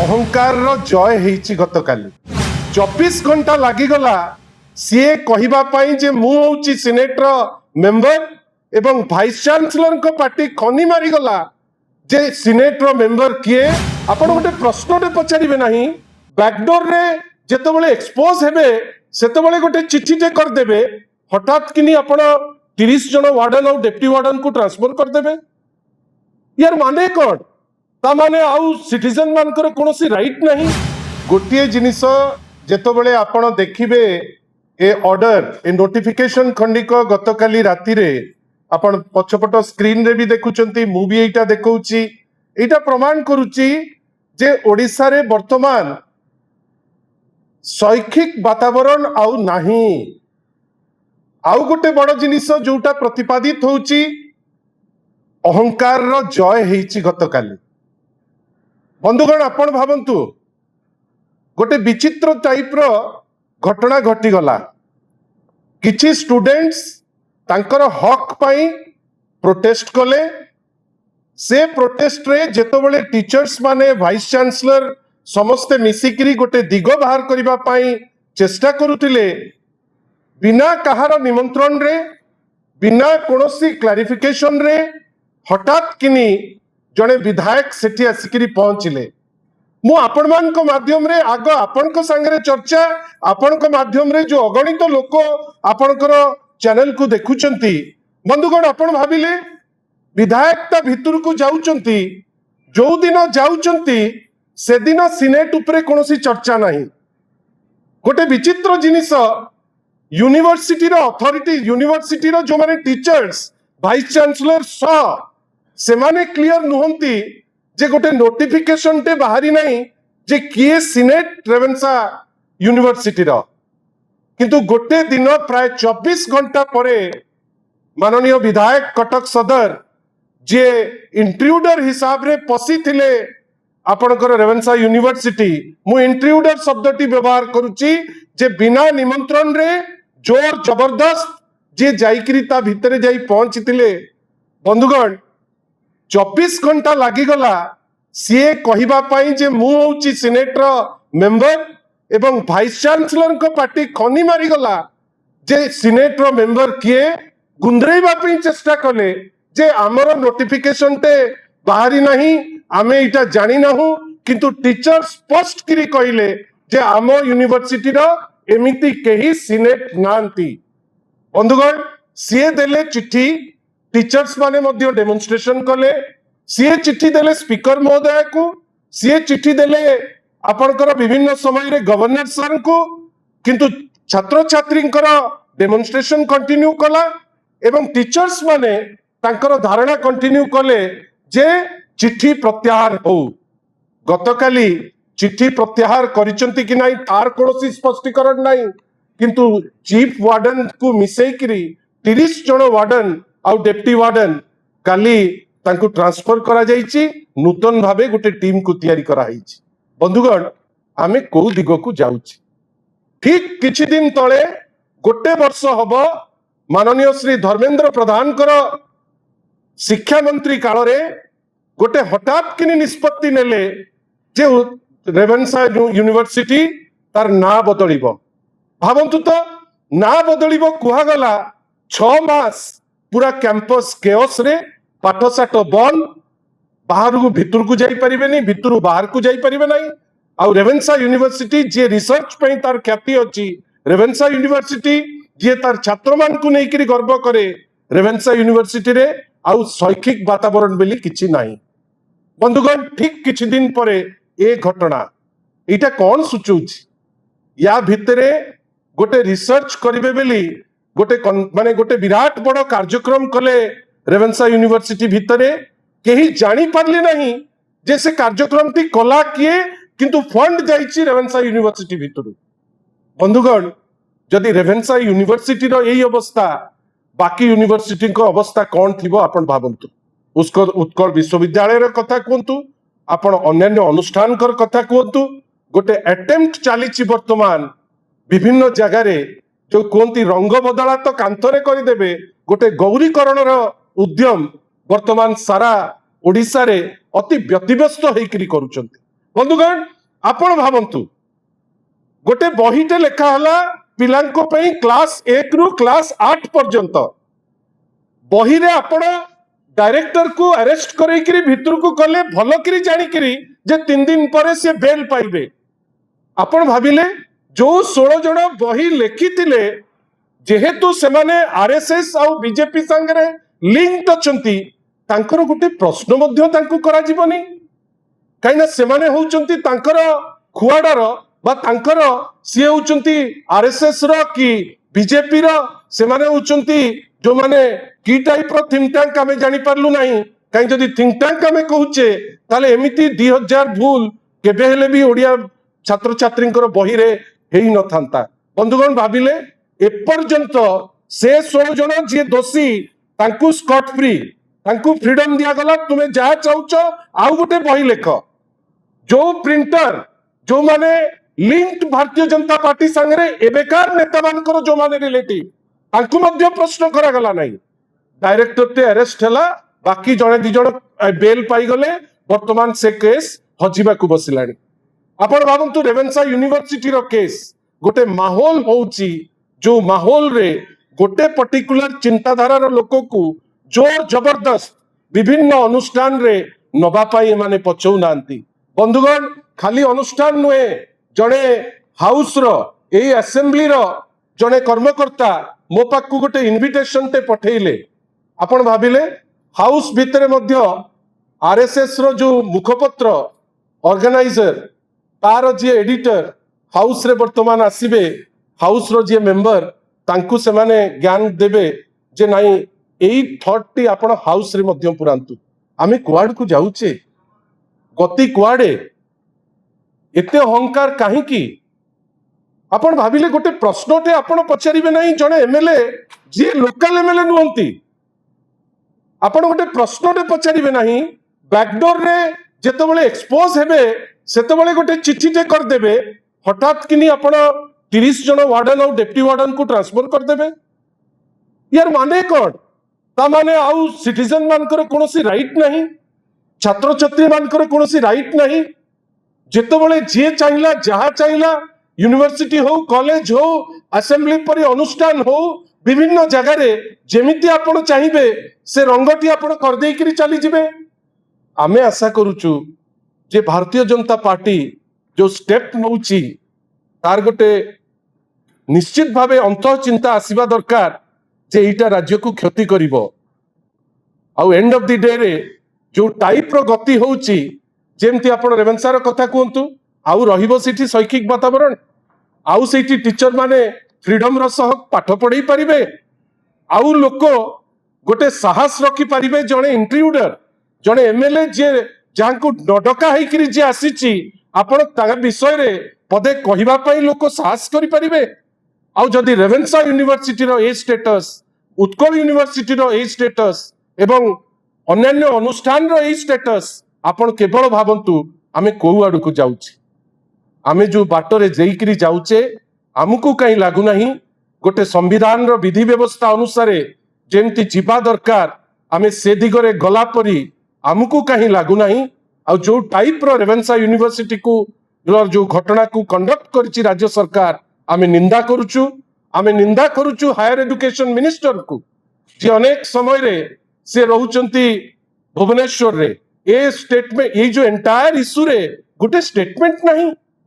अहंकार जय होती गतकाली 24 घंटा लगिगला सी कहवाई जे मुझे सिनेटर मेंबर एवं भाइस चांसलर को पार्टी खनी मारिगला जे सिनेटर मेंबर किए आपण गोटे प्रश्न पचारे ना बैकडोर रे जिते एक्सपोज हेबे सेतबेले गोटे चिठीटे करदेबे हठात कि आपण 30 जन वार्डन और डेप्टी वार्डन को ट्रांसफर करदेबे यार माने कौन ता माने आउ सिटीजन मानकर कोनोसी राइट नहीं गोटे जिनिस जेतबेले आपण देखिबे ए ऑर्डर ए नोटिफिकेशन खंडिक गतकाली राति रे आपण पछपट स्क्रीन रे भी देखुचंती मु भी एटा देखौची एटा प्रमाण करूची जे ओडिसा रे वर्तमान शैक्षिक वातावरण आउ नाही आउ गोटे बड़ जिनिस जोटा प्रतिपादित होउची अहंकार जय होती गतकाली बंधुगण आपण भावंतु गोटे विचित्र टाइप रो घटना घटीगला किछि स्टूडेंट्स तांकर हक पाई प्रोटेस्ट कले से प्रोटेस्ट रे जेतबेले टीचर्स माने वाइस चांसलर समस्ते मिसिकरी गोटे दिग बाहर करिबा पाई चेष्टा करुतिले बिना कहार निमंत्रण रे बिना कोनोसी क्लारिफिकेशन रे हठात किनी जड़े विधायक सेठी आसिकरी पहुंचले मु आपण मान को माध्यम रे आग आपण को संगे चर्चा आपण को माध्यम रे जो अगणित लोक आपणकर चैनल को देखुचंती बंधुगण आपण भाबिले विधायक ता भितर को जाउचंती जो दिन जाउचंती से दिन सिनेट उपरे कोनोसी चर्चा नहीं गोटे विचित्र जिनिस यूनिवर्सिटी रो अथॉरिटी यूनिवर्सिटी रो जो माने टीचर्स वाइस चांसलर से माने क्लियर नुहंती जे गोटे नोटिफिकेशन टे बाहरी नहीं जे किए सिनेट रेवेन्सा यूनिवर्सिटी रो किंतु गोटे दिन प्राय 24 घंटा परे माननीय विधायक कटक सदर जे इंट्रूडर हिसाब रे पसी थिले आपनकर रेवेन्सा यूनिवर्सिटी मु इंट्रूडर शब्दटी व्यवहार करूची जे बिना निमंत्रण रे जोर जबरदस्त जे जाइकरी ता भितरे जाई पहुंचीतिले बंधुगण 24 घंटा लगिगला सी कहवाई जे मुझे सिनेटर मेंबर एवं भाइस चांसलर को पार्टी खनी मारिगला जे सिनेटर मेंबर किए गुंद्रेबा चेष्टा कले जे आमर नोटिफिकेशन टे बाहरी नहीं आमे इटा जानी नाहु किंतु टीचर स्पष्ट करी कहले जे आम यूनिवर्सिटी रो एमिति केही सिनेट नांती बंधुगण सी देले चिट्ठी टीचर्स माने मध्य डेमोन्स्ट्रेशन कले सी चिट्ठी देले स्पीकर महोदय को सी चिट्ठी देले आपनकर विभिन्न समय रे गवर्नर सर को किंतु छात्र छात्री डेमोन्स्ट्रेशन कंटिन्यू कला एवं टीचर्स माने तांकर धारणा कंटिन्यू कले जे चिट्ठी प्रत्याहार हो गतकाली चिट्ठी प्रत्याहार करिसंती कि नाही तार कोनोसी स्पष्टीकरण नाही किंतु चीफ वार्डन को मिसेकरी 30 जन वार्डन आउ डेप्टी वार्डन काली तांको ट्रांसफर करा जाइछि नूतन भावे गोटे टीम को तैयारी करा हिछि बंधुगण आमे को दिगो को जाउछि ठीक किछि दिन तळे गोटे वर्ष हबो माननीय श्री धर्मेंद्र प्रधान कर शिक्षा मंत्री काल रे गोटे हठात किनी निष्पत्ति नेले जे रेवेन्सा यूनिवर्सिटी तार ना बदलिबो भावंतु तो ना बदलिबो कुहा गला 6 मास पूरा कैंपस केओस रे पाठशाठ बंद बाहर को भीतर को जाई परिबे नहीं भीतर बाहर को जाई परिबे नहीं आउ रेवेन्सा यूनिवर्सिटी जे रिसर्च पई तार ख्याति अछि रेवेन्सा यूनिवर्सिटी जे तार छात्र मान को नै करी गर्व करे रेवेन्सा यूनिवर्सिटी रे आउ शैक्षिक वातावरण बेली किछि नाही बंधुगण ठीक किछि दिन परे ए घटना एटा कोन सुचुछि या भितरे गोटे रिसर्च करिवे बेली गोटे माने गोटे विराट बड़ कार्यक्रम कले रेवेन्सा यूनिवर्सिटी भितरे केही जानी पारले नहीं जे से कार्यक्रम टी कला किए किंतु फंड जाइछि रेवेन्सा यूनिवर्सिटी भितरु बंधुगण जदि रेवेन्सा यूनिवर्सिटी रो एही अवस्था बाकी यूनिवर्सिटी को अवस्था कौन थिबो आपण भाबंतु उसको उत्कल विश्वविद्यालय रो कथा कहंतु आपण अन्य अनुष्ठान कर कथा कहंतु गोटे अटेम्प्ट चलीछि वर्तमान विभिन्न जगह रे जो कहती रंग बदला तो कांथरे करदेवे गोटे गौरीकरण उद्यम वर्तमान सारा ओडिसा रे अति व्यतिव्यस्त होइकरी करूचंती बंधुगण आपण भावंतु गोटे बहीटे लेखा हला पिलांको पई क्लास 1 रु क्लास 8 पर्यंत बही रे आपण डायरेक्टर को अरेस्ट करेकरी भितर को कले भल करी जानी करी जे 3 दिन पर से बेल पाइबे आपण भाबिले जो 16 जण बही लेखिथिले जेहेतु से माने आरएसएस आ बीजेपी संगे लिंक्ड अछंती तांकर गोटे प्रश्न मध्य तांको करा जीवनी कहीं से माने होउचंती तांकर खुआडार बा तांकर सी होउचंती आरएसएस रो कि बीजेपी रो से माने होउचंती जो माने की टाइप रो थिंक टैंक हमें जानी पारलु नहीं कहीं जदि थिंक टैंक हमें कहूचे ताले एमिति 2000 भूल केबे हेले भी ओडिया छात्र छात्री बही रे हेई न थांता बंधुगण भाबिले एपर्यंत से 16 जन जे दोषी तांकु स्कॉट फ्री तांकु फ्रीडम दिया गला तुम्हें जहा चाहूच आउ गोटे बही लेख जो प्रिंटर जो माने लिंक्ड भारतीय जनता पार्टी संगे एबेकार नेता मानकर जो माने रिलेटिव तांकु मध्य प्रश्न करा गला नहीं डायरेक्टर ते अरेस्ट हला बाकी जने दि जण बेल पाई गले वर्तमान से केस हजिबा को बसिलानी आपण भाबंतु रेवेन्सा यूनिवर्सिटी रो केस गोटे माहौल होउची जो माहौल रे गोटे पर्टिकुलर चिंताधारा रो लोक को जोर जबरदस्त विभिन्न अनुष्ठान रे नबा पाई माने पछौ नांती बंधुगण खाली अनुष्ठान नुए जड़े हाउस रो ए असेंबली रो जड़े कर्मकर्ता मो पाखु गोटे इनविटेशन ते पठेइले आपण भाबिले हाउस भितरे मध्य आरएसएस रो जो मुखपत्र ऑर्गेनाइजर तार जे एडिटर हाउस रे वर्तमान आसीबे हाउस रो जे मेंबर तांकु से माने ज्ञान देबे जे नाही एई थॉट टी आपण हाउस रे मध्य पुरांतु आमे कुआड को जाउचे गति कुआडे एते अहंकार काहे की आपण भाबिले गोटे प्रश्नटे आपण पचारिबे नाही जने एमएलए जे लोकल एमएलए नुहंती आपण गोटे प्रश्नटे पचारिबे नाही बैकडोर रे जेतेबेले एक्सपोज हेबे सेतेबेले गोटे चिठीटे कर देबे हठात किनी आपण 30 जन वार्डन और डेप्टी वार्डन को ट्रांसफर कर देबे यार माने कोन ता माने आउ सिटीजन मानकर कोनोसी राइट नाही छात्र छात्री मानकर कोनोसी राइट नाही जेतेबेले जे चाहिला जहा चाहिला यूनिवर्सिटी हो कॉलेज हो असेंबली परि अनुष्ठान हो विभिन्न जगह रे जेमिति आपण चाहिबे से रंगटी आपण कर देई करी चली जिबे आमे आशा करूचु जे भारतीय जनता पार्टी जो स्टेप नउची तार गोटे निश्चित भावे अंत चिंता आसीबा दरकार जे एटा राज्य को क्षति करिवो आउ एंड ऑफ द डे रे जो टाइप रो गति होउची जेमति आपण रेवेन्सा रो कथा कहंतु आउ रहिबो सिटी शैक्षिक वातावरण आउ सेठी टीचर माने फ्रीडम रो सह पाठ पढ़ी परिबे आउ लोक गोटे साहस रखी परिबे जणे इंट्रूडर जणे एमएलए जे जांकु नडका हेकरी जे आसीची आपण ता विषय रे पदे कहिबा पई लोक साहस करि परिबे आउ जदि रेवेन्सा यूनिवर्सिटी रो ए स्टेटस उत्कल यूनिवर्सिटी रो ए स्टेटस एवं अन्य अनुष्ठान रो ए स्टेटस आपण केवल भाबंतु आमे को आडू को जाउची आमे जो बाटरे जेइकरी जाउचे आमको कहीं लागू नहीं गोटे संविधान रो विधि व्यवस्था अनुसार जेमती जीवा दरकार आमे से दिगरे गला परी आमको कहीं लागू नहीं आ जो टाइप रो रेवेन्सा यूनिवर्सिटी को जो घटना को कंडक्ट करछि राज्य सरकार आमे निंदा करूछु हायर एजुकेशन मिनिस्टर को जे अनेक समय रे से रहउचंती भुवनेश्वर रे ए स्टेटमेंट ये जो एंटायर इश्यू रे गोटे स्टेटमेंट नहीं